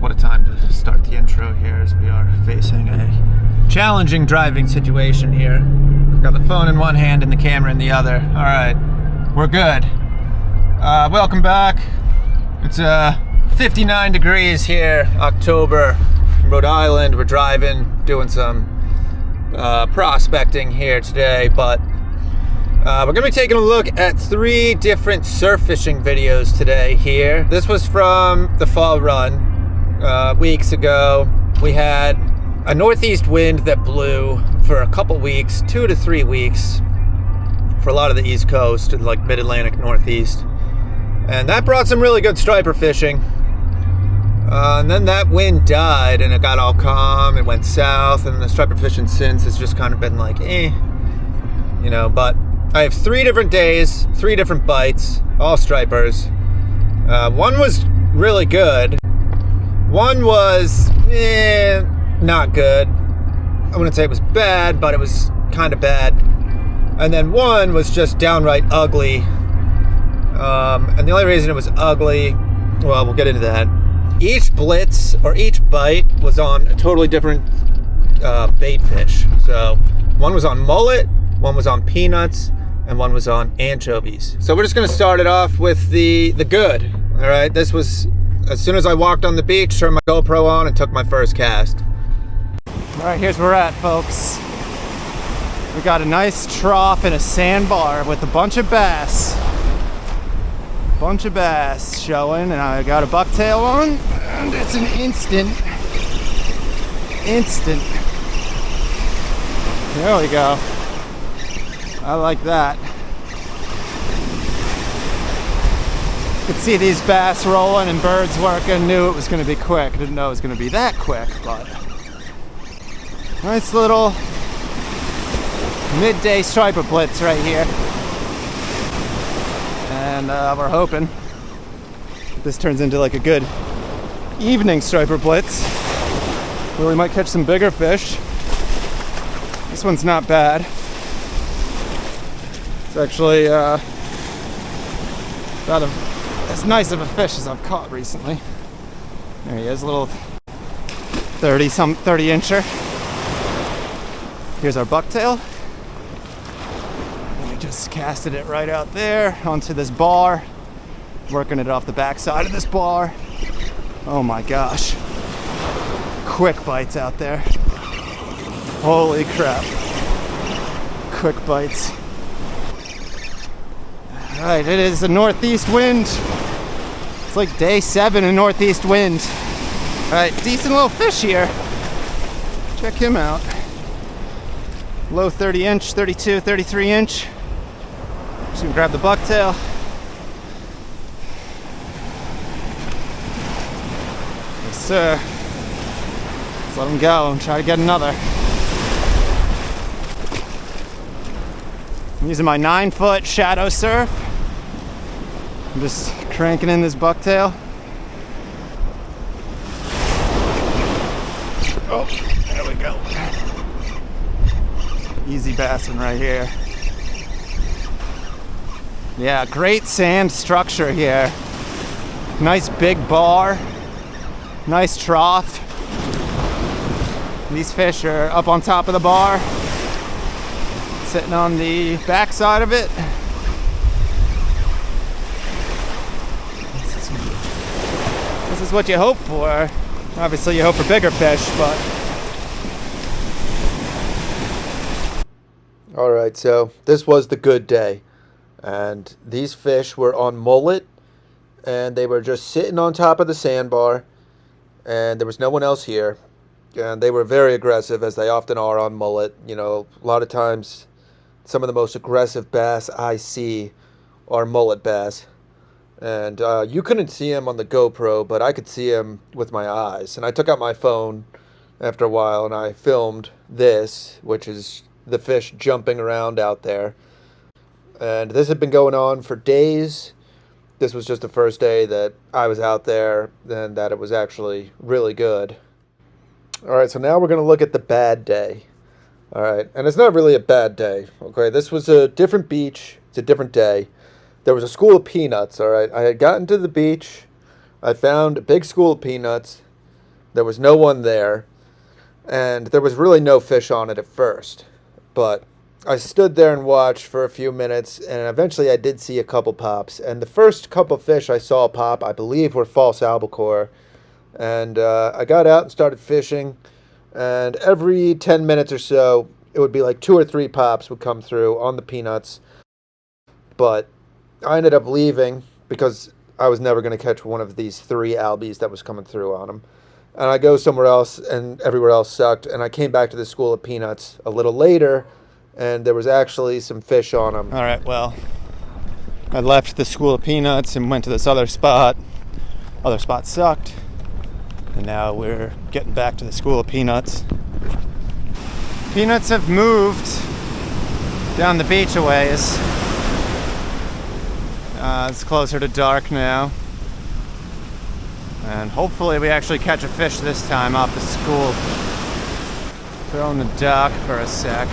what a time to start the intro here, as we are facing a challenging driving situation here. I've got the phone in one hand and the camera in the other. All right, we're good. Welcome back. It's 59 degrees here, October, Rhode Island. We're driving, doing some prospecting here today, but we're going to be taking a look at 3 different surf fishing videos today here. This was from the fall run weeks ago. We had a northeast wind that blew for a couple weeks, 2 to 3 weeks, for a lot of the East Coast and like mid-Atlantic Northeast. And that brought some really good striper fishing. And then that wind died and it got all calm. It went south, and the striper fishing since has just kind of been like, you know, but I have 3 different days, 3 different bites, all stripers. One was really good. One was, not good. I wouldn't say it was bad, but it was kind of bad. And then one was just downright ugly. And the only reason it was ugly, well, we'll get into that. Each blitz, or each bite, was on a totally different bait fish. So one was on mullet, one was on peanuts, and one was on anchovies. So we're just gonna start it off with the good. All right, this was, as soon as I walked on the beach, turned my GoPro on and took my first cast. All right, here's where we're at, folks. We got a nice trough and a sandbar with a bunch of bass. Bunch of bass showing, and I got a bucktail on, and it's an instant. There we go. I like that. You could see these bass rolling and birds working. Knew it was going to be quick. Didn't know it was going to be that quick, but nice little midday striper blitz right here. And we're hoping this turns into like a good evening striper blitz where we might catch some bigger fish. This one's not bad. It's actually about as nice of a fish as I've caught recently. There he is, a little 30 incher. Here's our bucktail. And we just casted it right out there onto this bar, working it off the backside of this bar. Oh my gosh. Quick bites out there. Holy crap. Quick bites. Alright, it is a northeast wind. It's like day 7 in northeast wind. Alright, decent little fish here. Check him out. Low 30 inch, 32, 33 inch. Just gonna grab the bucktail. Yes, sir. Let's let him go and try to get another. I'm using my 9-foot shadow surf. I'm just cranking in this bucktail. Oh, there we go. Easy bassing right here. Yeah, great sand structure here. Nice big bar. Nice trough. These fish are up on top of the bar, sitting on the back side of it. This is what you hope for. Obviously you hope for bigger fish, but... Alright, so this was the good day. And these fish were on mullet, and they were just sitting on top of the sandbar, and there was no one else here. And they were very aggressive, as they often are on mullet. You know, a lot of times some of the most aggressive bass I see are mullet bass. And you couldn't see him on the GoPro, but I could see him with my eyes. And I took out my phone after a while and I filmed this, which is the fish jumping around out there. And this had been going on for days. This was just the first day that I was out there and that it was actually really good. All right, so now we're going to look at the bad day. All right, and it's not really a bad day, okay? This was a different beach. It's a different day. There was a school of peanuts, all right? I had gotten to the beach. I found a big school of peanuts, There was no one there, and there was really no fish on it at first. But I stood there and watched for a few minutes, and eventually I did see a couple pops. And the first couple fish I saw pop, I believe, were false albacore. And I got out and started fishing, and every 10 minutes or so, it would be like 2 or 3 pops would come through on the peanuts. But I ended up leaving because I was never going to catch one of these 3 albies that was coming through on them. And I go somewhere else, and everywhere else sucked. And I came back to the school of peanuts a little later, and there was actually some fish on them. All right, well, I left the school of peanuts and went to this other spot. Other spot sucked. And now we're getting back to the school of peanuts. Peanuts have moved down the beach a ways. It's closer to dark now. And hopefully we actually catch a fish this time off the school. Throw in the dock for a sec.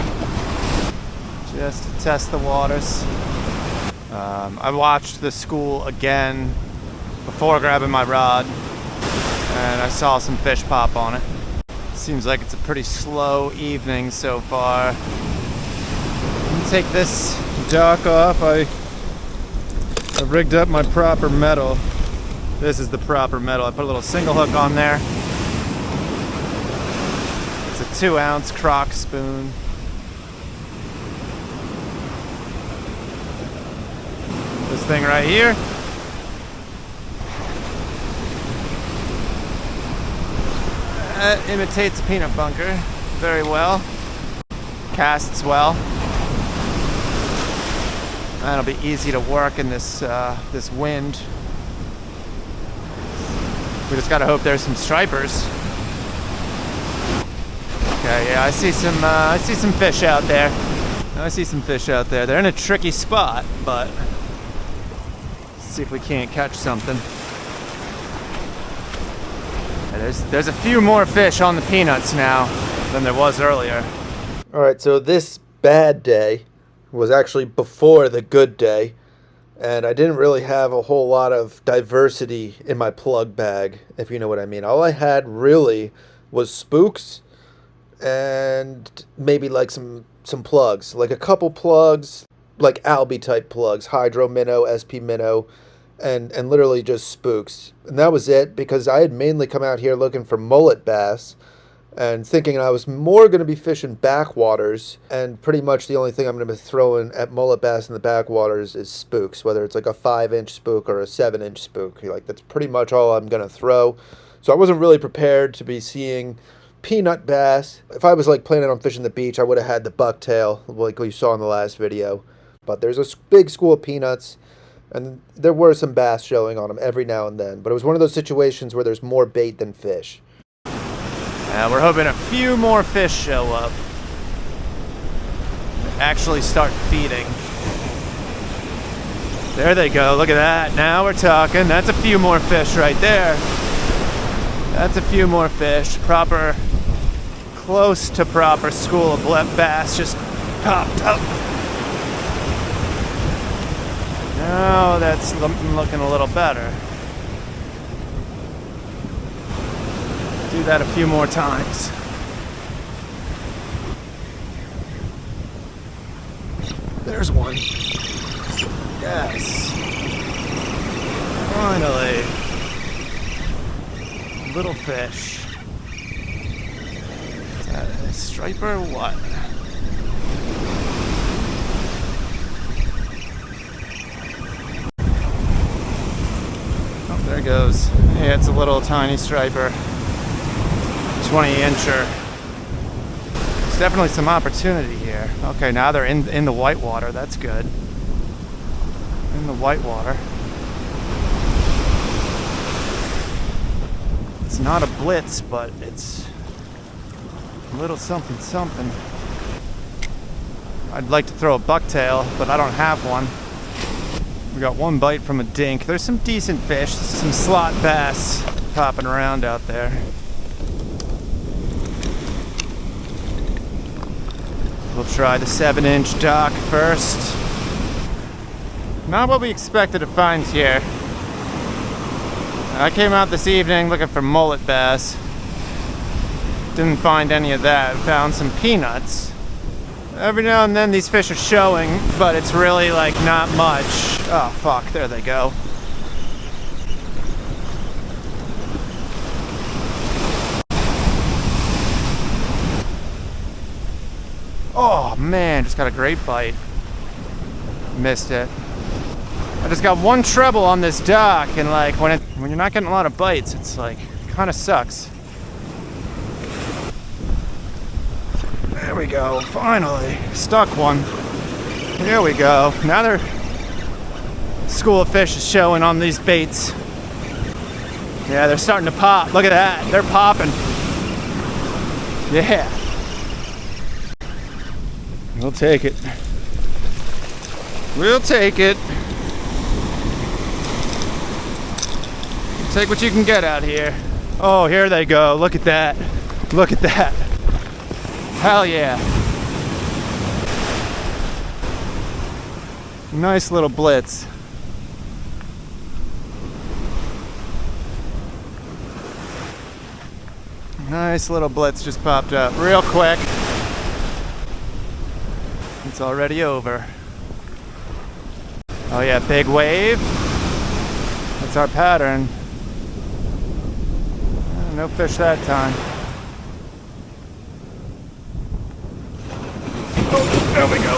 Just to test the waters. I watched the school again before grabbing my rod. And I saw some fish pop on it. Seems like it's a pretty slow evening so far. Let me take this dock off. I rigged up my proper metal. This is the proper metal. I put a little single hook on there. It's a 2-ounce crock spoon. This thing right here. That imitates a peanut bunker very well. Casts well. That'll be easy to work in this this wind. We just gotta hope there's some stripers. Okay, yeah, I see some fish out there. I see some fish out there. They're in a tricky spot, but let's see if we can't catch something. There's a few more fish on the peanuts now than there was earlier. All right, so this bad day was actually before the good day, and I didn't really have a whole lot of diversity in my plug bag, if you know what I mean. All I had really was spooks and maybe like some plugs, like a couple plugs, like Albie type plugs, Hydro Minnow, SP Minnow, and literally just spooks. And that was it, because I had mainly come out here looking for mullet bass and thinking I was more going to be fishing backwaters, and pretty much the only thing I'm going to be throwing at mullet bass in the backwaters is spooks, whether it's like a 5-inch spook or a 7-inch spook. Like, that's pretty much all I'm going to throw. So I wasn't really prepared to be seeing peanut bass. If I was like planning on fishing the beach, I would have had the bucktail like you saw in the last video. But there's a big school of peanuts, and there were some bass showing on them every now and then. But it was one of those situations where there's more bait than fish. We're hoping a few more fish show up. Actually start feeding. There they go, look at that. Now we're talking. That's a few more fish right there. That's a few more fish. Proper, close to proper school of bass just popped up. Now that's looking a little better. Do that a few more times. There's one. Yes. Finally. Little fish. Is that a striper or what? Oh, there it goes. Yeah, it's a little tiny striper. 20-incher. There's definitely some opportunity here. Okay, now they're in the whitewater. That's good. In the whitewater. It's not a blitz, but it's a little something something. I'd like to throw a bucktail, but I don't have one. We got one bite from a dink. There's some decent fish, some slot bass popping around out there. We'll try the 7-inch dock first. Not what we expected to find here. I came out this evening looking for mullet bass. Didn't find any of that. Found some peanuts. Every now and then these fish are showing, but it's really like not much. Oh fuck, there they go. Oh man, just got a great bite. Missed it. I just got one treble on this dock, and like when you're not getting a lot of bites, it's like kind of sucks. There we go, finally stuck one. Here we go. Now their school of fish is showing on these baits. Yeah, they're starting to pop. Look at that, they're popping. Yeah. We'll take it. We'll take it. Take what you can get out here. Oh, here they go. Look at that. Look at that. Hell yeah. Nice little blitz. Nice little blitz just popped up real quick. It's already over. Oh yeah, big wave. That's our pattern. No fish that time. Oh, there we go.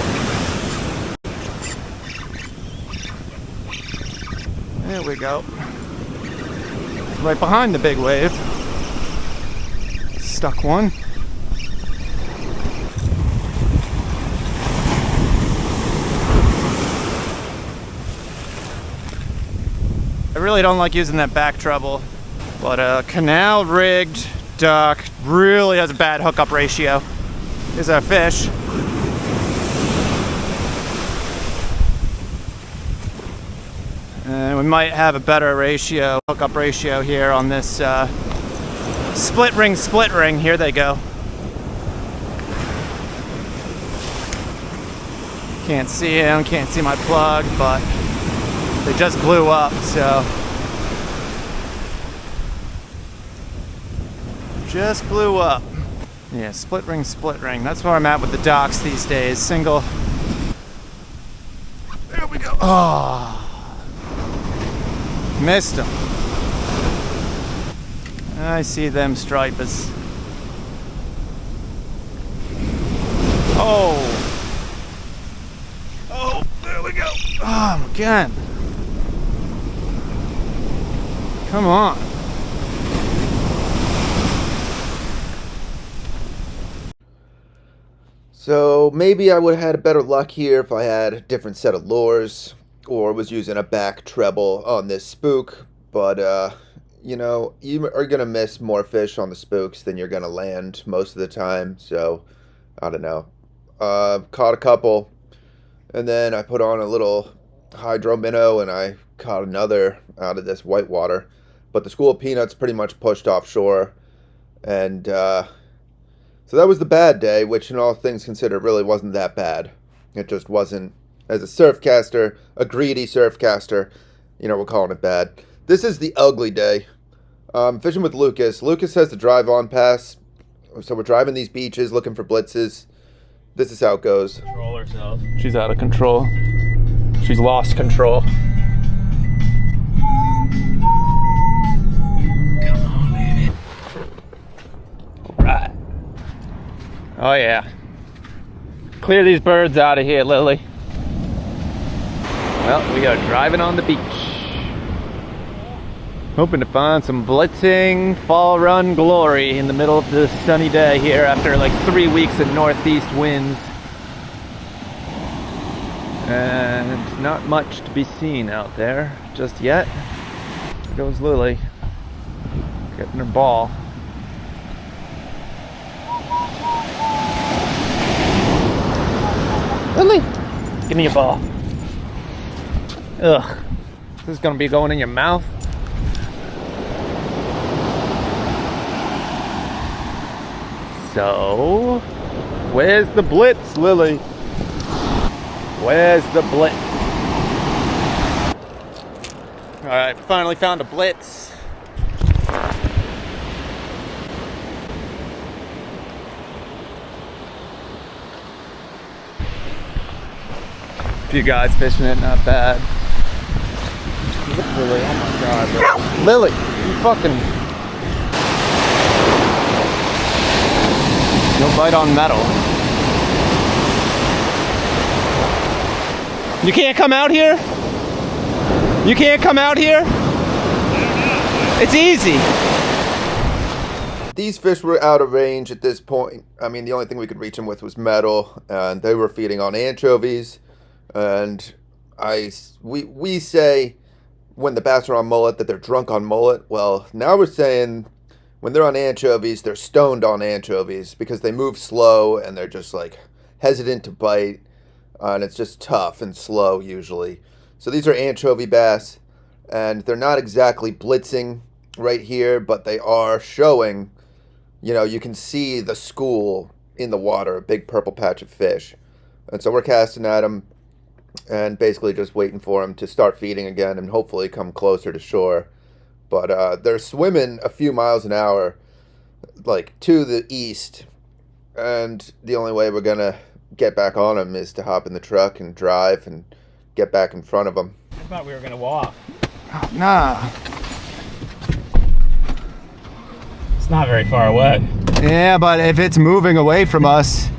There we go. Right behind the big wave. Stuck one. I really don't like using that back treble, but a canal rigged dock really has a bad hookup ratio. Here's our fish. And we might have a better ratio, hookup ratio here on this split ring. Here they go. Can't see him, can't see my plug, but they just blew up, so. Just blew up. Yeah, split ring. That's where I'm at with the docks these days. Single. There we go. Oh. Missed them. I see them stripers. Oh. Oh, there we go. Oh, again. Come on. So maybe I would have had better luck here if I had a different set of lures or was using a back treble on this spook, but you know, you are gonna miss more fish on the spooks than you're gonna land most of the time, so I don't know. Caught a couple, and then I put on a little hydro minnow and I caught another out of this whitewater. But the school of peanuts pretty much pushed offshore, and so that was the bad day, which in all things considered really wasn't that bad. It just wasn't, as a surf caster, a greedy surf caster, you know, we're calling it bad. This is the ugly day. Fishing with Lucas. Lucas has the drive on pass, so we're driving these beaches looking for blitzes. This is how it goes. Control herself. She's out of control. She's lost control. Right. Oh yeah. Clear these birds out of here, Lily. Well, we are driving on the beach. Hoping to find some blitzing fall run glory in the middle of this sunny day here after like 3 weeks of northeast winds. And not much to be seen out there just yet. There goes Lily. Getting her ball. Lily, give me your ball. Ugh, this is gonna be going in your mouth. So, where's the blitz, Lily? Where's the blitz? All right, finally found a blitz. few guys fishing it, not bad. Look at Lily, oh my god. Lily, you fucking... No bite on metal. You can't come out here? You can't come out here? It's easy. These fish were out of range at this point. I mean, the only thing we could reach them with was metal, and they were feeding on anchovies. And we say when the bass are on mullet that they're drunk on mullet. Well, now we're saying when they're on anchovies, they're stoned on anchovies because they move slow and they're just like hesitant to bite, and it's just tough and slow usually. So these are anchovy bass, and they're not exactly blitzing right here, but they are showing. You know, you can see the school in the water, a big purple patch of fish. And so we're casting at them and basically just waiting for them to start feeding again and hopefully come closer to shore. But they're swimming a few miles an hour, like to the east. And the only way we're going to get back on them is to hop in the truck and drive and get back in front of them. I thought we were going to walk. Nah. It's not very far away. Yeah, but if it's moving away from us,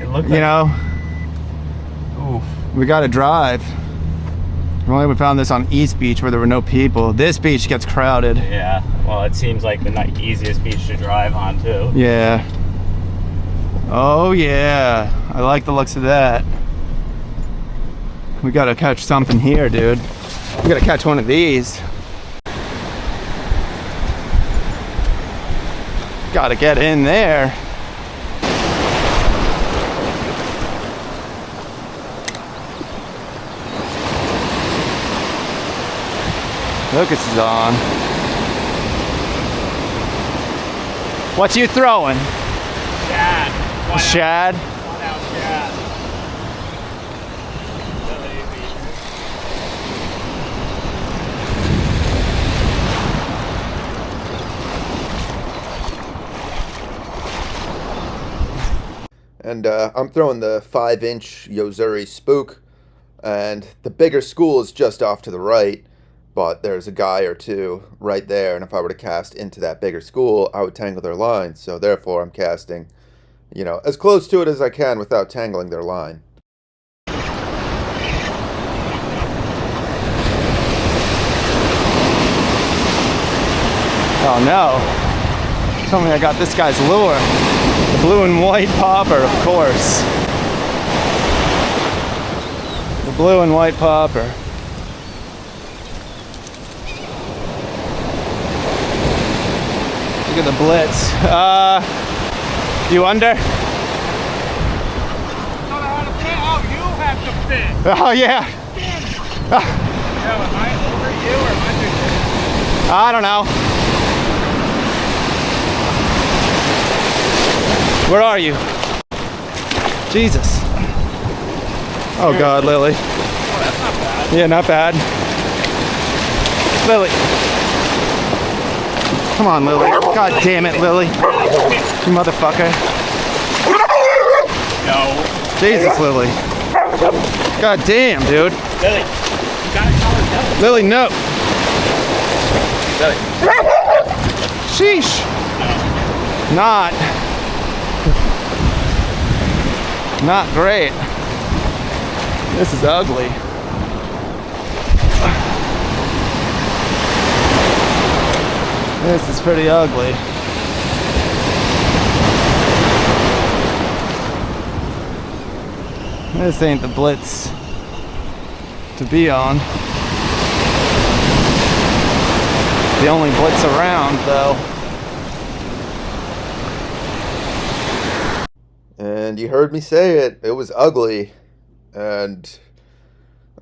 It looked you like, know, oof. we gotta drive. Only we found this on East Beach where there were no people. This beach gets crowded. Yeah, well, it seems like the easiest beach to drive on, too. Yeah. Oh yeah, I like the looks of that. We gotta catch something here, dude. We gotta catch one of these. Gotta get in there. Lucas is on. What you throwing? Shad. Shad? One out shad. And I'm throwing the 5-inch Yozuri spook, and the bigger school is just off to the right, but there's a guy or two right there, and if I were to cast into that bigger school, I would tangle their line, so therefore I'm casting, you know, as close to it as I can without tangling their line. Oh no. Tell me I got this guy's lure. The blue and white popper, of course. The blue and white popper. Look at the blitz. You under? Oh, you have to fit. Oh yeah. Am I over you or am I too I don't know. Where are you? Jesus. Oh God, Lily. Oh, that's not bad. Yeah, not bad. Lily. Come on, Lily. God damn it, Lily. You motherfucker. No. Jesus, Lily. God damn, dude. Lily, you gotta call her Lily. Lily, no. Lily. Sheesh. Not great. This is ugly. This is pretty ugly. This ain't the blitz to be on. The only blitz around, though. And you heard me say it. It was ugly. And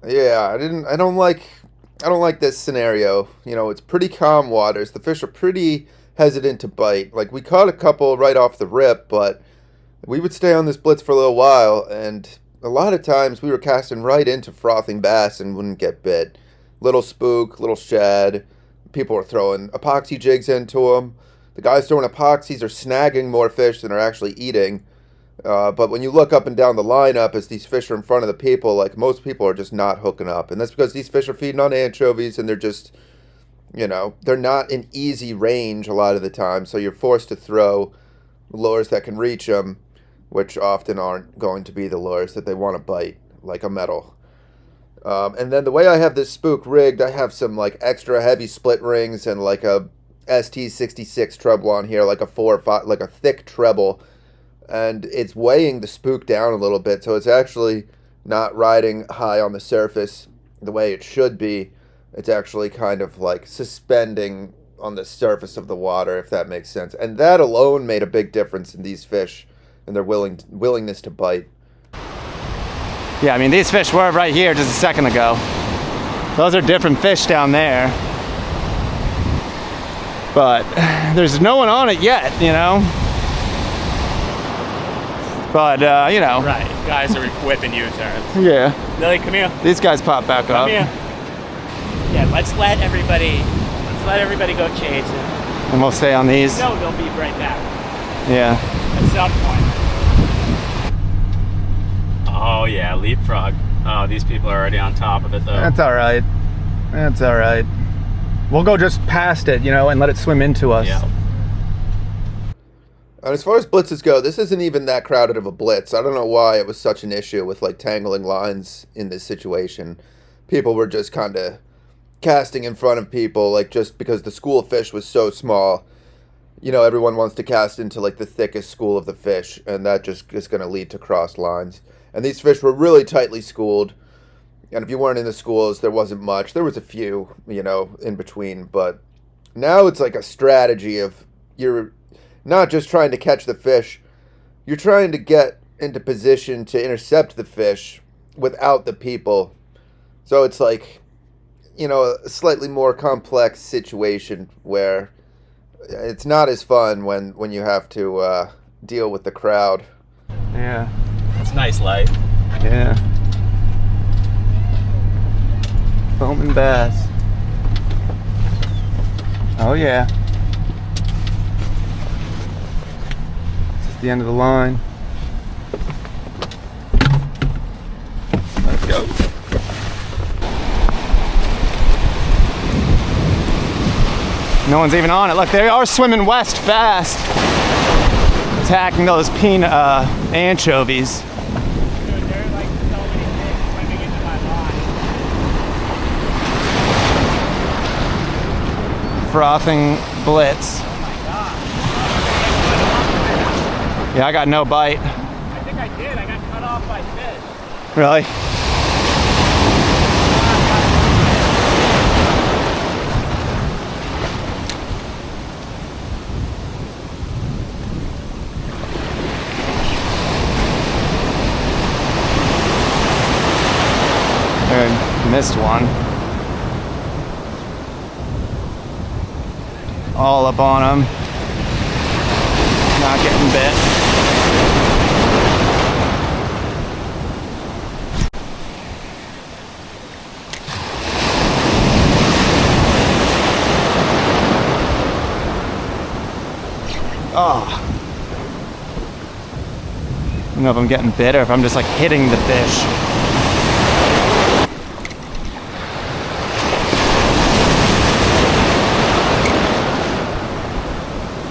yeah, I don't like this scenario. You know, it's pretty calm waters. The fish are pretty hesitant to bite. Like, we caught a couple right off the rip, but we would stay on this blitz for a little while, and a lot of times we were casting right into frothing bass and wouldn't get bit. Little spook, little shad. People were throwing epoxy jigs into them. The guys throwing epoxies are snagging more fish than are actually eating. But when you look up and down the lineup as these fish are in front of the people, like most people are just not hooking up. And that's because these fish are feeding on anchovies and they're just, they're not in easy range a lot of the time. So you're forced to throw lures that can reach them, which often aren't going to be the lures that they want to bite, like a metal. And then the way I have this spook rigged, I have some like extra heavy split rings and like a ST66 treble on here, like a 4 or 5, like a thick treble. And it's weighing the spook down a little bit, so it's actually not riding high on the surface the way it should be. It's actually kind of like suspending on the surface of the water, if that makes sense. And that alone made a big difference in these fish and their willingness to bite. Yeah, I mean, these fish were right here just a second ago. Those are different fish down there. But there's no one on it yet, But, Right, guys are whipping U-turns. Yeah. Lily, come here. These guys pop back up. Come here. Yeah, let's let everybody go chase it. And we'll stay on these. No, they'll be right back Yeah. at some point. Oh yeah, leapfrog. Oh, these people are already on top of it though. That's all right. That's all right. We'll go just past it, and let it swim into us. Yeah. And as far as blitzes go, this isn't even that crowded of a blitz. I don't know why it was such an issue with like tangling lines in this situation. People were just kind of casting in front of people, like just because the school of fish was so small. Everyone wants to cast into like the thickest school of the fish, and that just is going to lead to crossed lines. And these fish were really tightly schooled. And if you weren't in the schools, there wasn't much. There was a few, in between. But now it's like a strategy of you're not just trying to catch the fish, you're trying to get into position to intercept the fish without the people. So it's like, a slightly more complex situation where it's not as fun when you have to deal with the crowd. Yeah. It's nice life. Yeah. Foaming bass. Oh yeah. This is the end of the line. Let's go. No one's even on it. Look, they are swimming west fast. Attacking those anchovies. Dude, there are like so many fish swimming into my line. Frothing blitz. Oh my god. Yeah, I got no bite. I think I did. I got cut off by fish. Really? Missed one. All up on him. Not getting bit. Oh. I don't know if I'm getting bit or if I'm just like hitting the fish.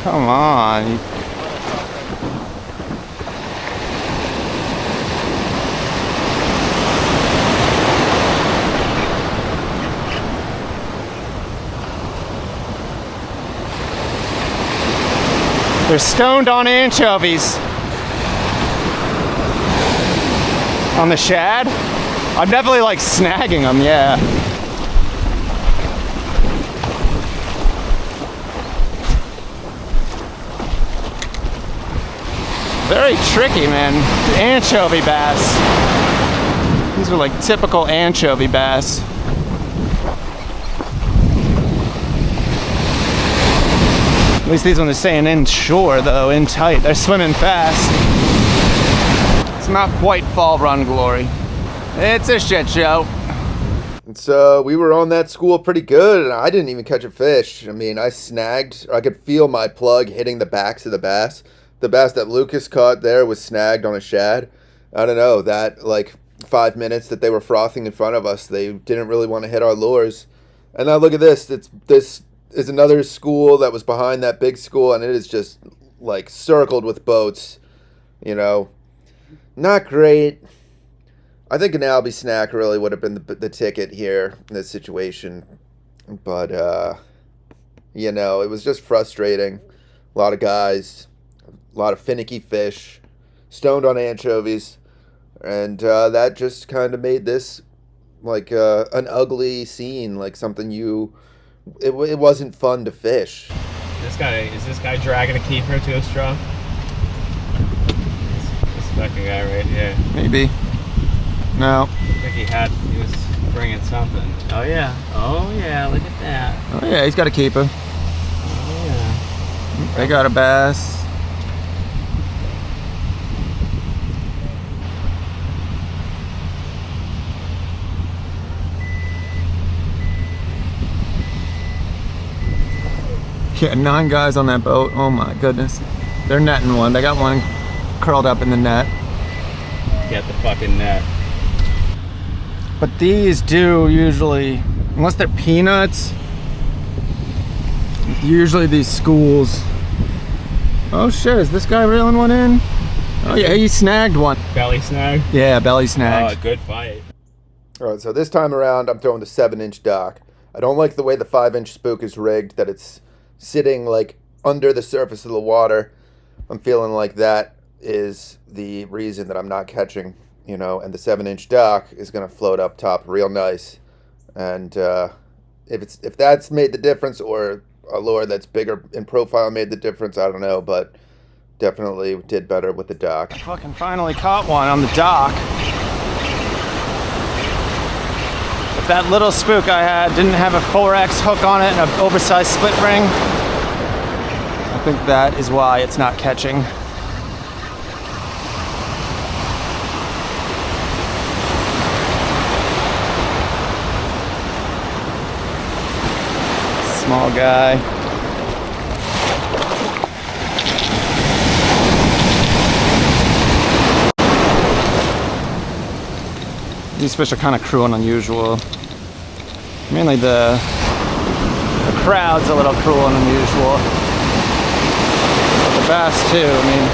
Come on. They're stoned on anchovies. On the shad? I'm definitely like snagging them, yeah. Very tricky, man. Anchovy bass. These are like typical anchovy bass. At least these ones are staying inshore though, in tight. They're swimming fast. It's not quite fall run glory. It's a shit show. And so we were on that school pretty good, and I didn't even catch a fish. I mean, I could feel my plug hitting the backs of the bass, the bass that Lucas caught there was snagged on a shad. I don't know, that like 5 minutes that they were frothing in front of us, they didn't really want to hit our lures. And now look at this. This is another school that was behind that big school, and it is just like circled with boats. You know, not great. I think an Albie snack really would have been the ticket here in this situation. But, you know, it was just frustrating. A lot of guys, a lot of finicky fish, stoned on anchovies. And that just kind of made this like an ugly scene, like something it wasn't fun to fish. Is this guy dragging a keeper to a straw? This fucking guy right here. Maybe. No. I think he was bringing something. Oh yeah, look at that. Oh yeah, he's got a keeper. Oh yeah. They got a bass. Yeah, 9 guys on that boat. Oh my goodness. They're netting one. They got one curled up in the net. Get the fucking net. But these do usually, unless they're peanuts, usually these schools. Oh shit, is this guy reeling one in? Oh yeah, he snagged one. Belly snag? Yeah, belly snagged. Oh, good fight. All right, so this time around, I'm throwing the 7-inch dock. I don't like the way the 5-inch spook is rigged, that it's sitting like under the surface of the water. I'm feeling like that is the reason that I'm not catching, you know, and the 7-inch dock is going to float up top real nice. And if that's made the difference, or a lure that's bigger in profile made the difference, I don't know, but definitely did better with the dock. Fucking finally caught one on the dock. If that little spook I had didn't have a 4X hook on it and an oversized split ring, I think that is why it's not catching. Small guy. These fish are kind of cruel and unusual. Mainly the crowd's a little cruel and unusual. But the bass too, I mean.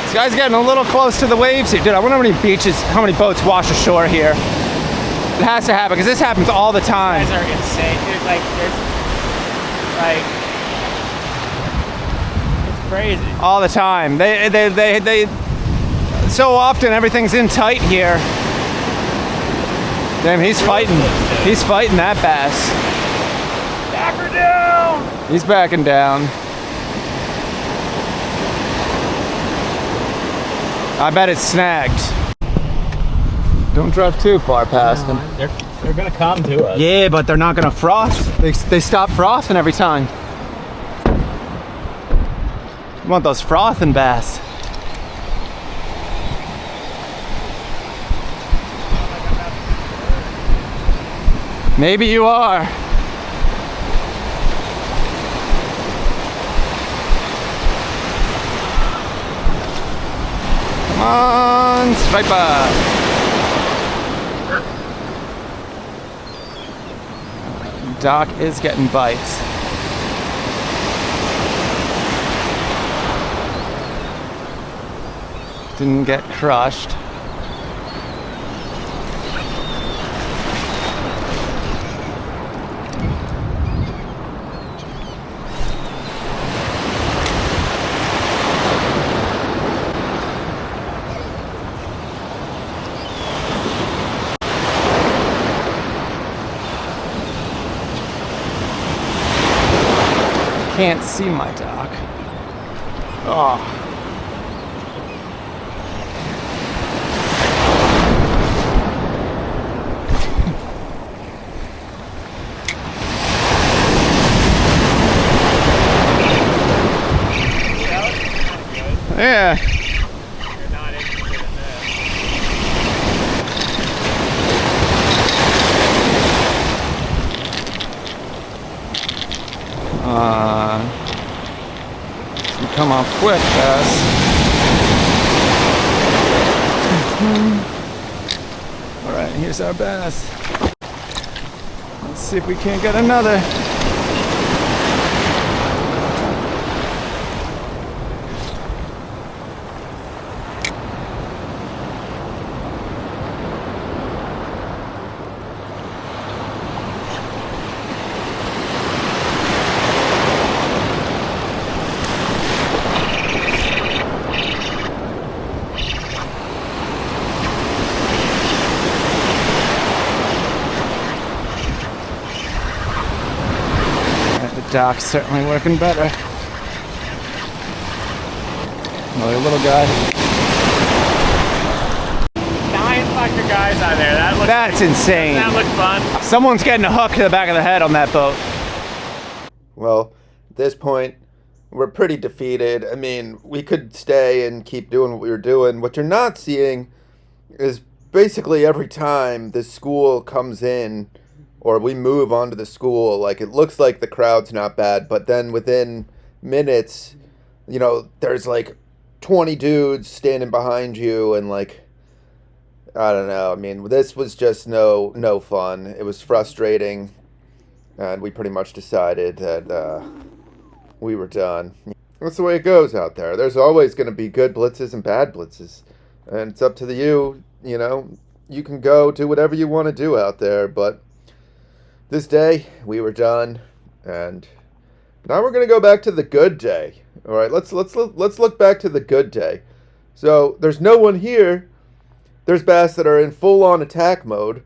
This guy's getting a little close to the waves here. Dude, I wonder how many boats wash ashore here. It has to happen, because this happens all the time. These guys are insane, dude. It's crazy. All the time. They so often everything's in tight here. Damn, he's fighting. He's fighting that bass. Back her down! He's backing down. I bet it's snagged. Don't drive too far past them. They're gonna come to us. Yeah, but they're not gonna froth. They stop frothing every time. You want those frothing bass. Maybe you are. Come on, striper. Doc is getting bites. Didn't get crushed. Can't see my dock. Oh. Yeah. You're not interested in this. come off quick, bass. All right, here's our bass. Let's see if we can't get another. Dock's certainly working better. Another little guy. 9 fucker guys out there. That's insane. That looks fun. Someone's getting a hook to the back of the head on that boat. Well, at this point, we're pretty defeated. I mean, we could stay and keep doing what we were doing. What you're not seeing is basically every time the school comes in or we move onto the school, like, it looks like the crowd's not bad, but then within minutes, you know, there's like 20 dudes standing behind you, and like, I don't know. I mean, this was just no fun. It was frustrating, and we pretty much decided that we were done. That's the way it goes out there. There's always going to be good blitzes and bad blitzes, and it's up to you. You know, you can go do whatever you want to do out there, but this day, we were done, and now we're going to go back to the good day. All right, let's look back to the good day. So, there's no one here. There's bass that are in full-on attack mode,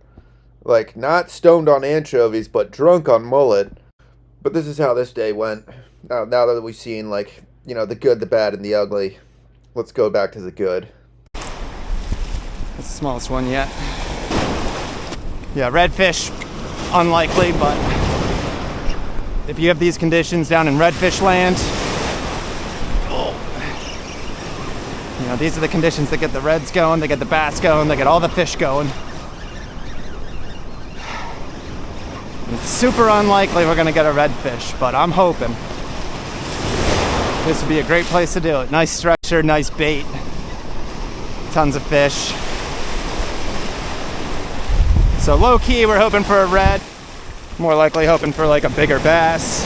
like, not stoned on anchovies, but drunk on mullet. But this is how this day went. Now that we've seen, like, you know, the good, the bad, and the ugly, let's go back to the good. That's the smallest one yet. Yeah, redfish. Unlikely, but if you have these conditions down in redfish land, you know, these are the conditions that get the reds going, they get the bass going, they get all the fish going. It's super unlikely we're gonna get a redfish, but I'm hoping. This would be a great place to do it. Nice structure, nice bait, tons of fish. So low key, we're hoping for a red. More likely hoping for like a bigger bass.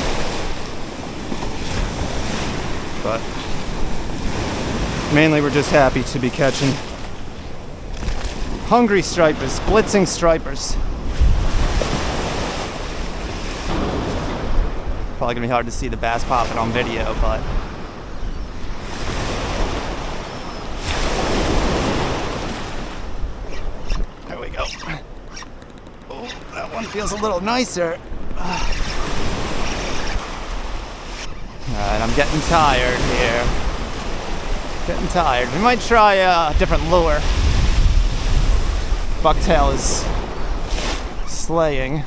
But mainly we're just happy to be catching hungry stripers, blitzing stripers. Probably gonna be hard to see the bass popping on video, but there we go. That one feels a little nicer. Alright, I'm getting tired here. Getting tired. We might try a different lure. Bucktail is slaying.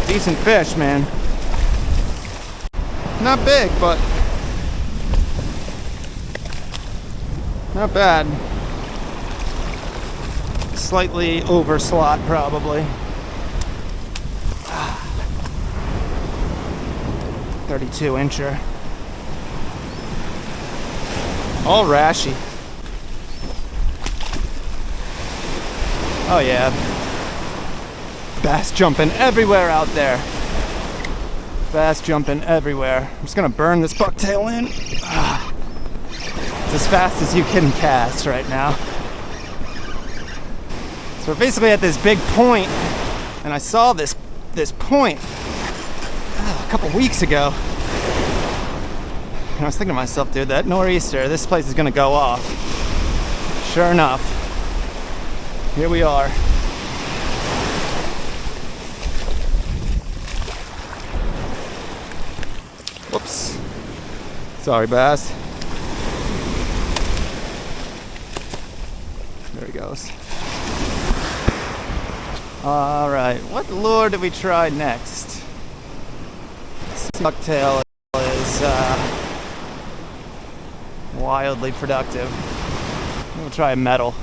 Decent fish, man. Not big, but not bad. Slightly over slot, probably. 32-incher. All rashy. Oh yeah. Bass jumping everywhere out there. Bass jumping everywhere. I'm just gonna burn this bucktail in. It's as fast as you can cast right now. So we're basically at this big point, and I saw this point a couple weeks ago. And I was thinking to myself, dude, that nor'easter, this place is gonna go off. Sure enough, here we are. Whoops. Sorry, bass. There he goes. All right, what lure do we try next? Bucktail is wildly productive. We'll try a metal.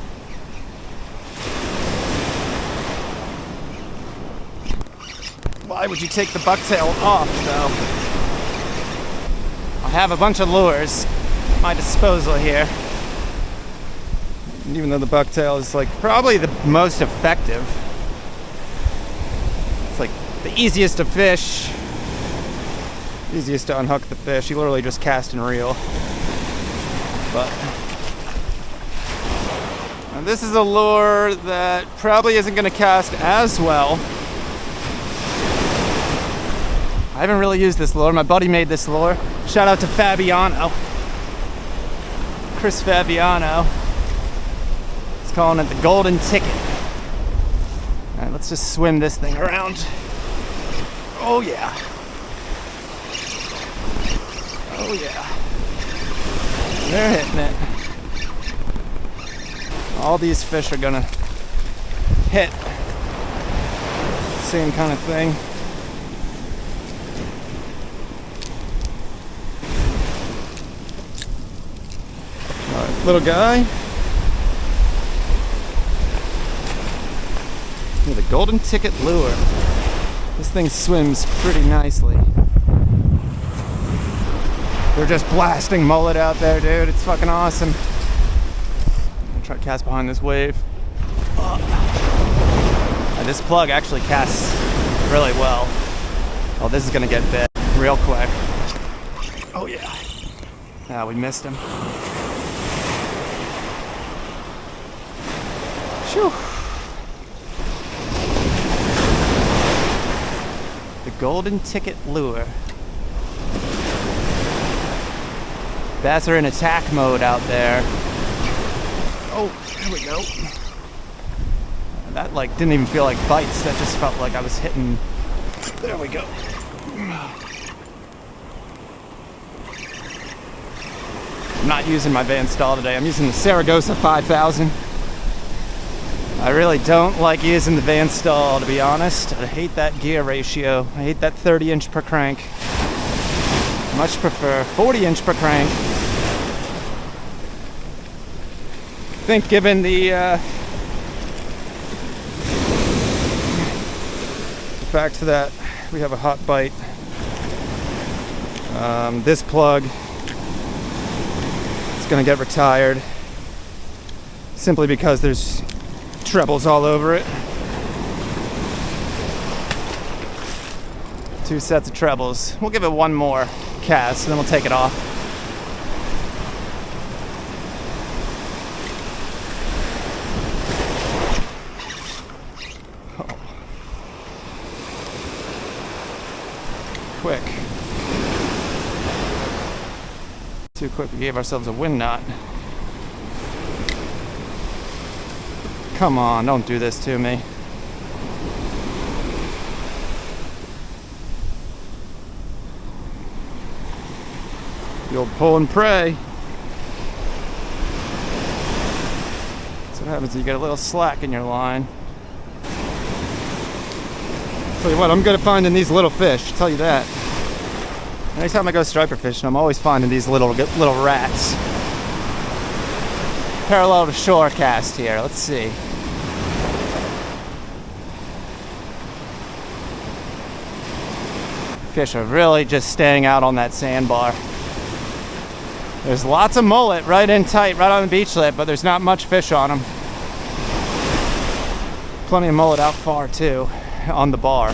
Why would you take the bucktail off, though? I have a bunch of lures at my disposal here. And even though the bucktail is like probably the most effective, it's like the easiest to fish, easiest to unhook the fish. You literally just cast and reel. But and this is a lure that probably isn't going to cast as well. I haven't really used this lure. My buddy made this lure. Shout out to Fabiano. Chris Fabiano. He's calling it the golden ticket. All right, let's just swim this thing around. Oh yeah. Oh yeah. They're hitting it. All these fish are gonna hit. Same kind of thing. All right, little guy. With a golden ticket lure. This thing swims pretty nicely. They're just blasting mullet out there, dude. It's fucking awesome. I'm gonna try to cast behind this wave. This plug actually casts really well. Oh, this is gonna get bit real quick. Oh yeah. Ah, we missed him. Phew. The golden ticket lure. Bass are in attack mode out there. Oh, here we go. That like didn't even feel like bites. That just felt like I was hitting. There we go. I'm not using my Van Staal today. I'm using the Saragossa 5000. I really don't like using the Van Staal, to be honest. I hate that gear ratio. I hate that 30 inch per crank. Much prefer 40 inch per crank. I think given the fact that we have a hot bite, this plug is going to get retired simply because there's trebles all over it. 2 sets of trebles. We'll give it one more cast and then we'll take it off. Oh. Quick. Too quick, we gave ourselves a wind knot. Come on, don't do this to me. The old pull and pray. That's what happens when you get a little slack in your line. Tell you what, I'm good at finding these little fish, I'll tell you that. Anytime I go striper fishing, I'm always finding these little rats. Parallel to shore cast here, let's see. Fish are really just staying out on that sandbar. There's lots of mullet right in tight, right on the beach lip, but there's not much fish on them. Plenty of mullet out far too, on the bar.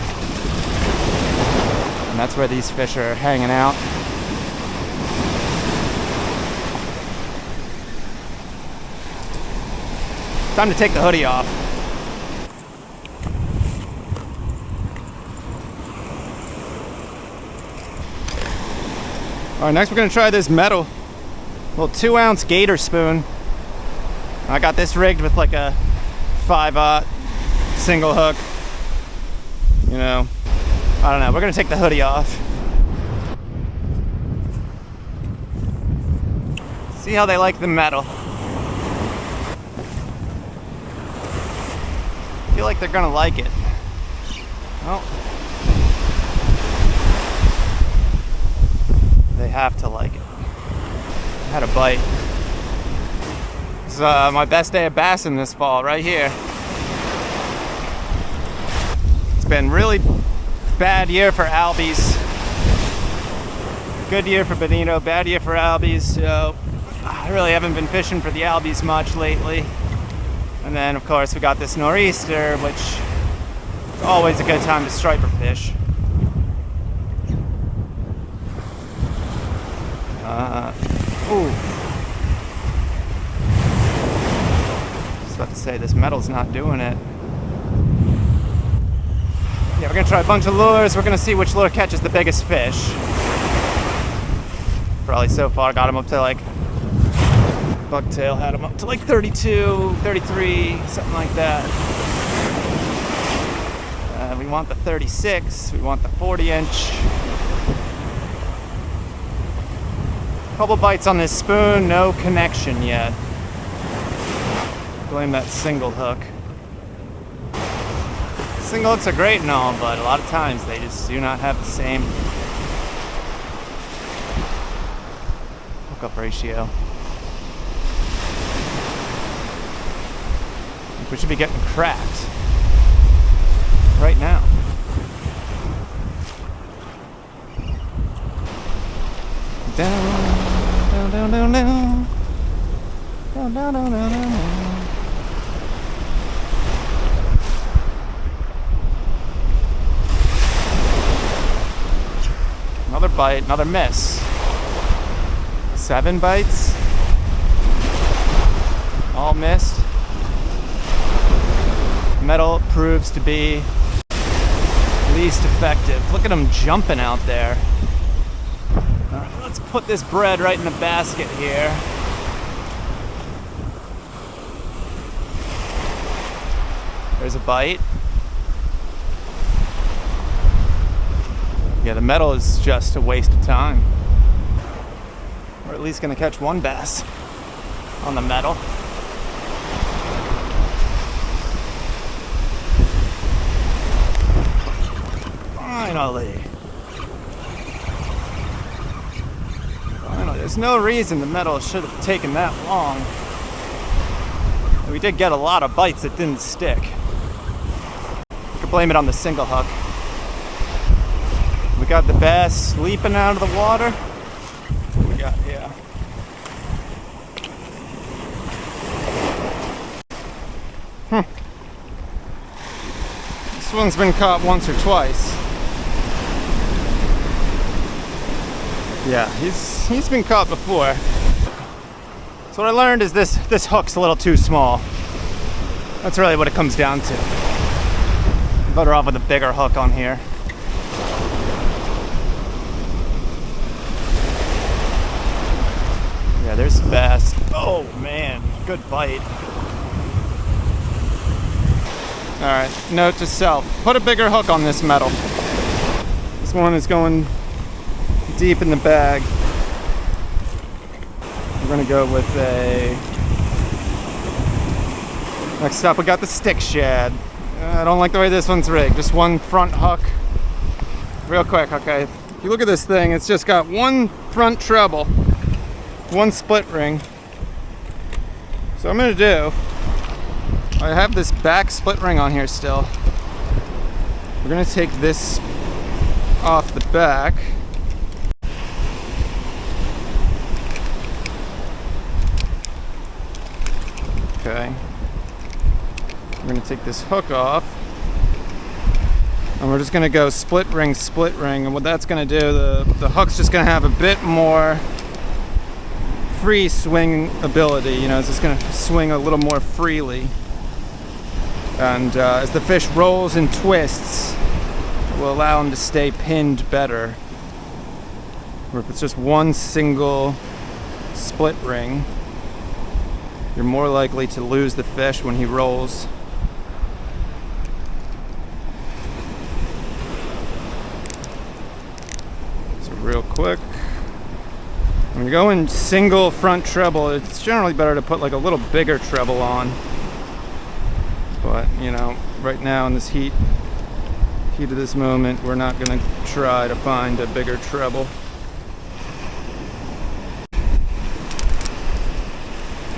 And that's where these fish are hanging out. Time to take the hoodie off. All right, next we're gonna try this metal little 2-ounce gator spoon. I got this rigged with like a 5/0 single hook. You know, I don't know. We're gonna take the hoodie off. See how they like the metal. I feel like they're gonna like it. Oh. They have to like it. I had a bite. This is my best day of bassing this fall, right here. It's been really bad year for albies. Good year for bonito, bad year for albies. So I really haven't been fishing for the albies much lately. And then of course we got this nor'easter, which is always a good time to striper fish. Ooh. I was about to say, this metal's not doing it. Yeah, we're gonna try a bunch of lures. We're gonna see which lure catches the biggest fish. Probably so far got him up to like, bucktail had him up to like 32, 33, something like that. We want the 36, we want the 40-inch. Couple bites on this spoon, no connection yet. Blame that single hook. Single hooks are great and all, but a lot of times they just do not have the same hookup ratio. We should be getting cracked right now. Down, down, down, down, down. Down, down, down, down, down. Another bite, another miss. 7 bites. All missed. Metal proves to be least effective. Look at him jumping out there. All right, let's put this bread right in the basket here. There's a bite. Yeah, the metal is just a waste of time. We're at least gonna catch one bass on the metal. Finally. There's no reason the metal should have taken that long. We did get a lot of bites that didn't stick. You could blame it on the single hook. We got the bass leaping out of the water. What do we got here? This one's been caught once or twice. Yeah, he's been caught before. So what I learned is this hook's a little too small. That's really what it comes down to. Better off with a bigger hook on here. Yeah, there's bass. Oh man, good bite. Alright, note to self. Put a bigger hook on this metal. This one is going deep in the bag. We're gonna go with a... Next up we got the stick shad. I don't like the way this one's rigged. Just one front hook. Real quick, okay. If you look at this thing, it's just got one front treble, one split ring. So what I'm gonna do, I have this back split ring on here still. We're gonna take this off the back. Okay. We're gonna take this hook off. And we're just gonna go split ring, and what that's gonna do, the hook's just gonna have a bit more free swing ability, you know, it's just gonna swing a little more freely. And as the fish rolls and twists, it will allow him to stay pinned better. Or if it's just one single split ring, you're more likely to lose the fish when he rolls. So real quick, when you go in single front treble, it's generally better to put like a little bigger treble on. But, you know, right now in this heat of this moment, we're not gonna try to find a bigger treble.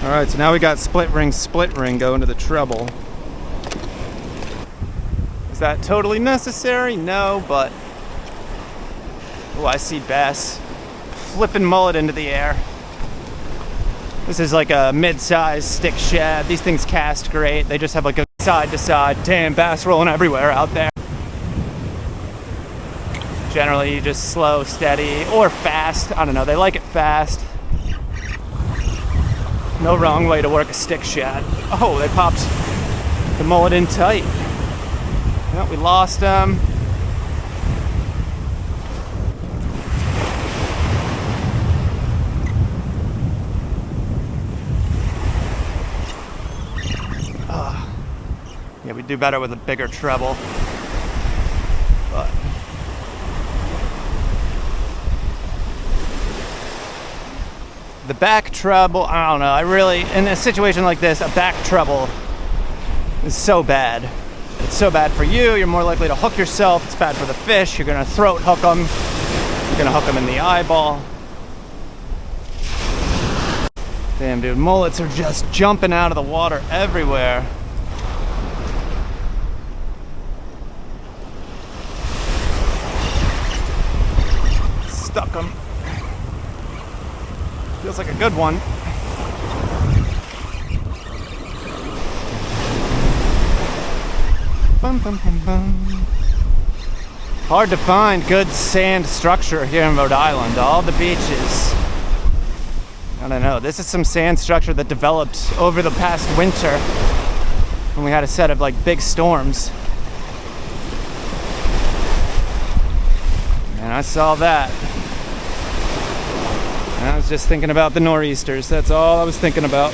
Alright, so now we got split ring going to the treble. As that totally necessary? No, but... Oh, I see bass flipping mullet into the air. This is like a mid-sized stick shad. These things cast great. They just have like a side-to-side. Damn, bass rolling everywhere out there. Generally, you just slow, steady, or fast. I don't know, they like it fast. No wrong way to work a stick shad. Oh, they popped the mullet in tight. Well, we lost them. Yeah, we do better with a bigger treble. But the back treble, I don't know. I really, in a situation like this, a back treble is so bad. It's so bad for you. You're more likely to hook yourself. It's bad for the fish. You're gonna throat hook them. You're gonna hook them in the eyeball. Damn, dude, mullets are just jumping out of the water everywhere. Stuck them. Feels like a good one. Bum, bum, bum, bum. Hard to find good sand structure here in Rhode Island. All the beaches. I don't know. This is some sand structure that developed over the past winter when we had a set of like big storms. And I saw that. And I was just thinking about the nor'easters. That's all I was thinking about.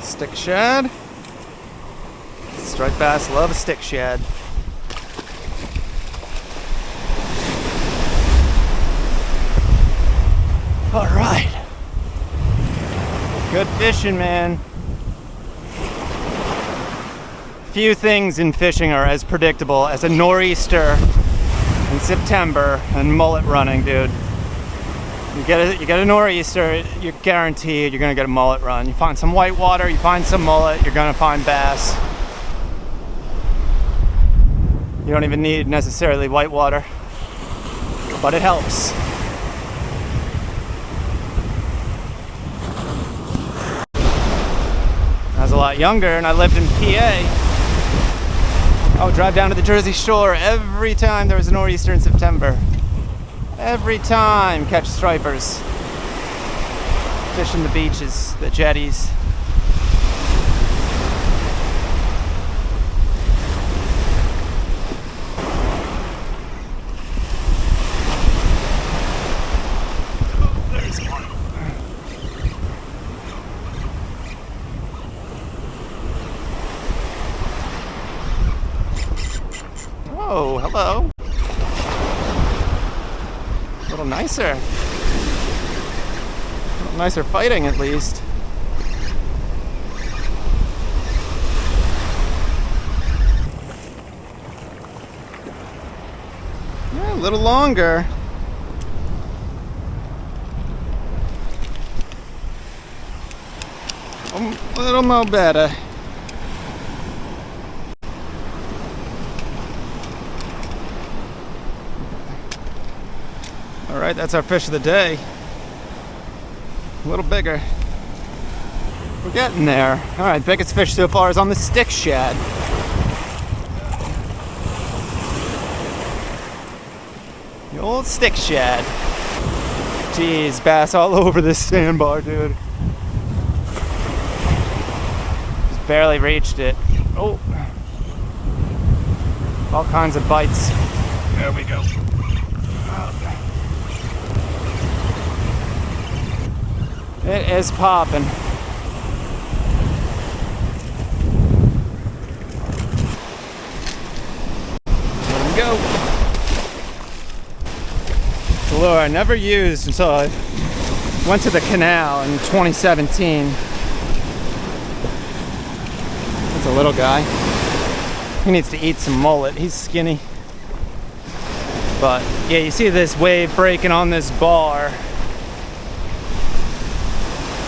Stick shad. Striped bass love a stick shad. All right. Good fishing, man. Few things in fishing are as predictable as a nor'easter in September and mullet running, dude. You get a nor'easter, you're guaranteed you're gonna get a mullet run. You find some whitewater, you find some mullet, you're gonna find bass. You don't even need necessarily whitewater, but it helps. I was a lot younger and I lived in PA. I would drive down to the Jersey Shore every time there was a nor'easter in September. Every time, catch stripers. Fishing the beaches, the jetties. Oh, there's one. Oh, hello. A little nicer. A little nicer fighting, at least. Yeah, a little longer. A little more better. All right, that's our fish of the day. A little bigger. We're getting there. All right, biggest fish so far is on the stick shad. The old stick shad. Jeez, bass all over this sandbar, dude. Just barely reached it. Oh. All kinds of bites. There we go. It is popping. Let him go. It's a lure I never used until I went to the canal in 2017. That's a little guy. He needs to eat some mullet. He's skinny. But yeah, you see this wave breaking on this bar,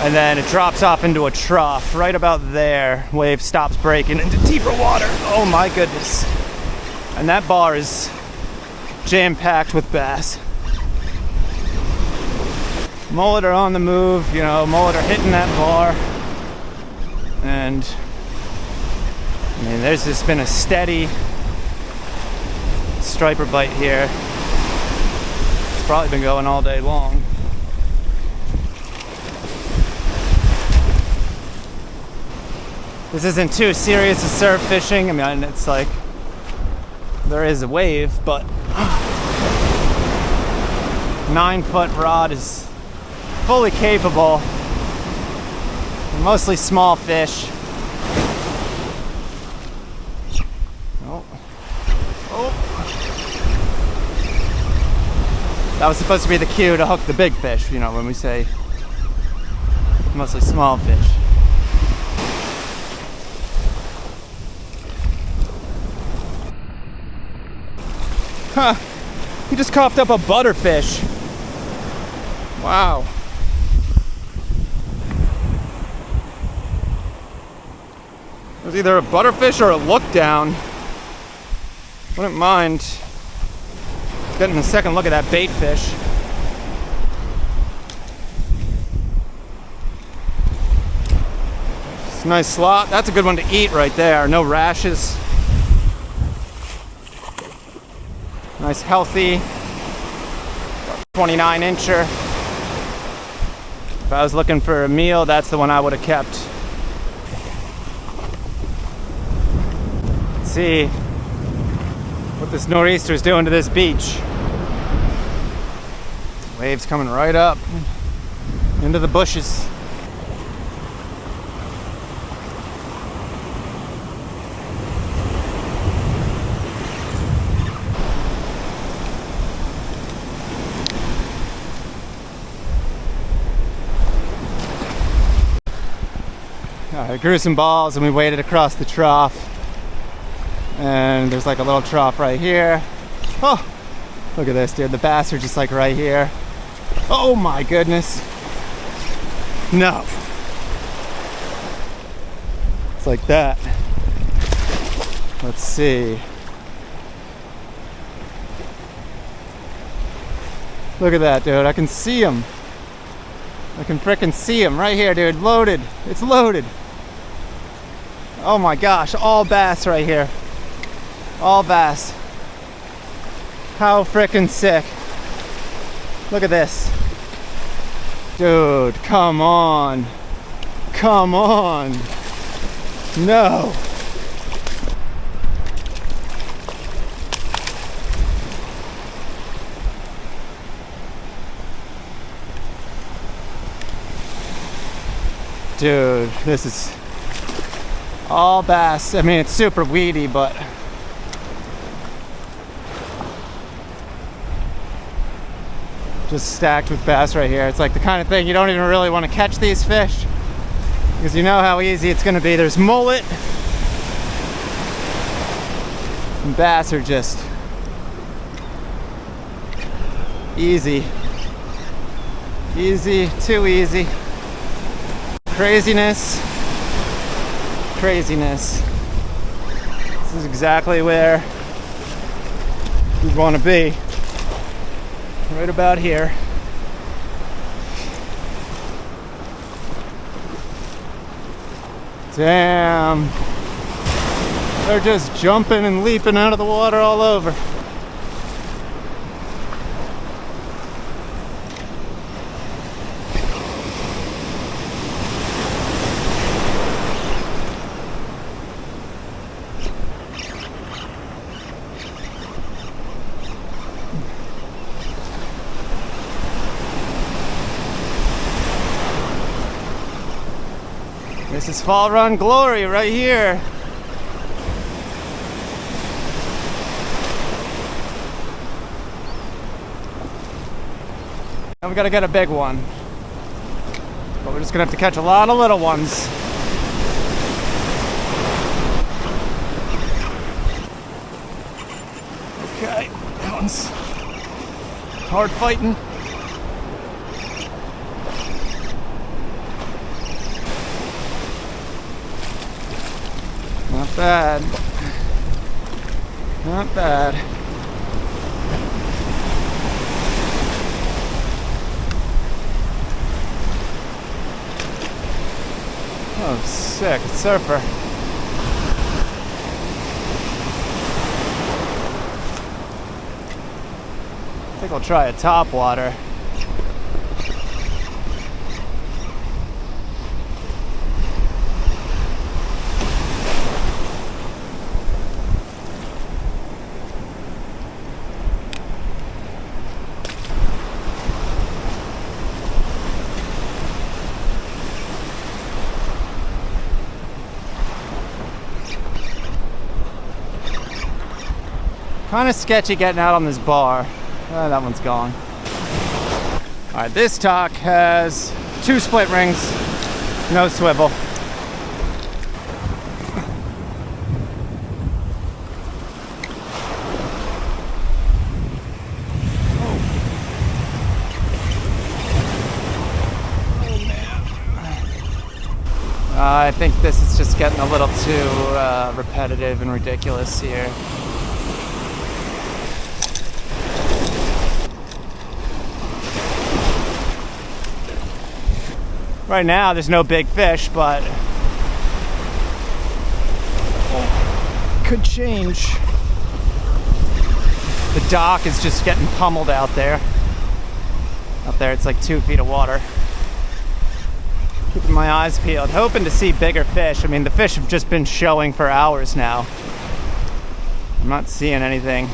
and then it drops off into a trough right about there. Wave stops breaking into deeper water. Oh my goodness. And that bar is jam-packed with bass. Mullet are on the move, you know, mullet are hitting that bar. And I mean, there's just been a steady striper bite here. It's probably been going all day long. This isn't too serious as surf fishing. I mean, it's like there is a wave, but 9-foot rod is fully capable. Mostly small fish. Oh. Oh. That was supposed to be the cue to hook the big fish, you know, when we say mostly small fish. Huh. He just coughed up a butterfish. Wow. It was either a butterfish or a look down. Wouldn't mind getting a second look at that bait fish. It's a nice slot. That's a good one to eat right there. No rashes. Nice healthy 29 incher. If I was looking for a meal, that's the one I would have kept. Let's see what this nor'easter is doing to this beach. Waves coming right up into the bushes. I grew some balls and we waded across the trough, and there's like a little trough right here. Oh, look at this, dude. The bass are just like right here. Oh my goodness. No. It's like that. Let's see. Look at that, dude. I can see them. I can frickin' see them right here, dude. Loaded. It's loaded. Oh my gosh, all bass right here. All bass. How frickin' sick. Look at this. Dude, come on. Come on. No. Dude, this is all bass. I mean, it's super weedy, but just stacked with bass right here. It's like the kind of thing you don't even really want to catch these fish because you know how easy it's going to be. There's mullet, and bass are just easy. Easy, too easy. Craziness. Craziness. This is exactly where we want to be. Right about here. Damn. They're just jumping and leaping out of the water all over. This is Fall Run glory right here. Now we gotta get a big one. But we're just gonna have to catch a lot of little ones. Okay, that one's Hard fighting. Not bad. Not bad. Oh, sick. Surfer. I think I'll try a top water. Kind of sketchy getting out on this bar. That one's gone. Alright, this dock has 2 split rings, no swivel. I think this is just getting a little too repetitive and ridiculous here. Right now, there's no big fish, but could change. The dock is just getting pummeled out there. Out there, it's like 2 feet of water. Keeping my eyes peeled, hoping to see bigger fish. I mean, the fish have just been showing for hours now. I'm not seeing anything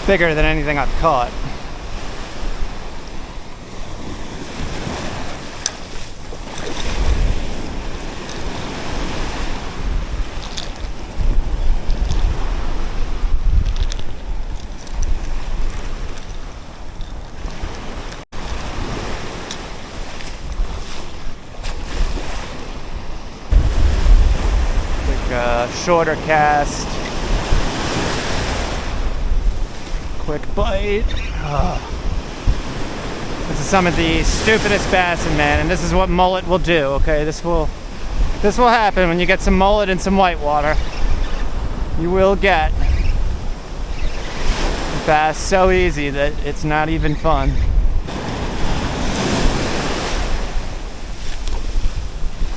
bigger than anything I've caught. Shorter cast, quick bite. This is some of the stupidest bassing, man, and this is what mullet will do. Okay, this will happen when you get some mullet and some whitewater. You will get bass so easy that it's not even fun.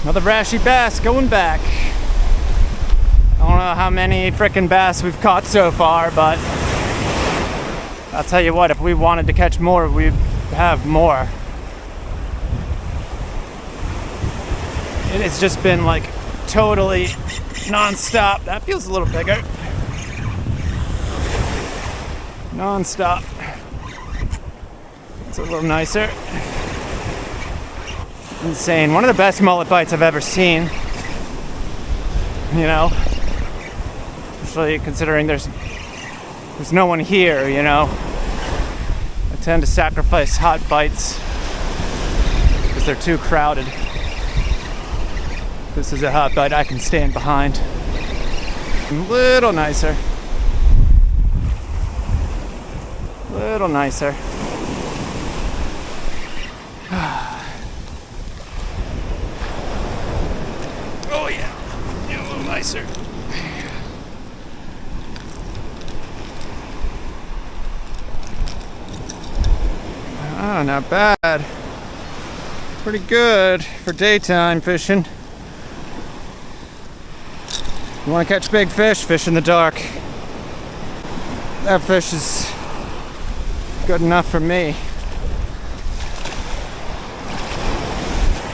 Another brashy bass going back. I don't know how many frickin' bass we've caught so far, but I'll tell you what, if we wanted to catch more, we'd have more. It has just been like totally non-stop. That feels a little bigger. Non-stop. It's a little nicer. Insane. One of the best mullet bites I've ever seen. You know? Especially considering there's no one here, you know. I tend to sacrifice hot bites because they're too crowded. This is a hot bite I can stand behind. A little nicer. Little nicer. Oh yeah. Yeah, a little nicer. Oh, not bad. Pretty good for daytime fishing. You want to catch big fish? Fish in the dark. That fish is good enough for me.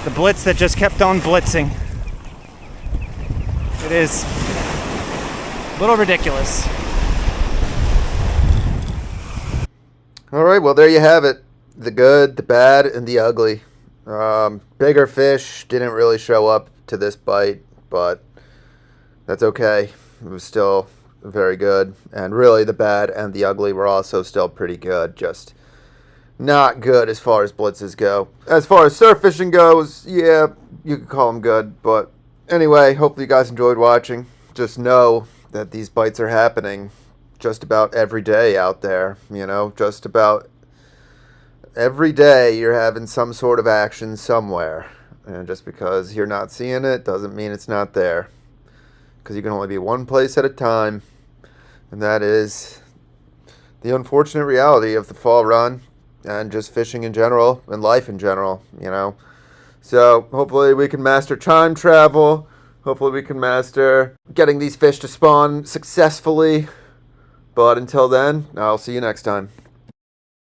The blitz that just kept on blitzing. It is a little ridiculous. All right, well, there you have it. The good, the bad, and the ugly. Bigger fish didn't really show up to this bite, but that's okay. It was still very good. And really, the bad and the ugly were also still pretty good. Just not good as far as blitzes go. As far as surf fishing goes, yeah, you could call them good. But anyway, hopefully you guys enjoyed watching. Just know that these bites are happening just about every day out there, you know, just about every day you're having some sort of action somewhere. And just because you're not seeing it doesn't mean it's not there. Because you can only be one place at a time. And that is the unfortunate reality of the fall run and just fishing in general and life in general, you know. So hopefully we can master time travel. Hopefully we can master getting these fish to spawn successfully. But until then, I'll see you next time.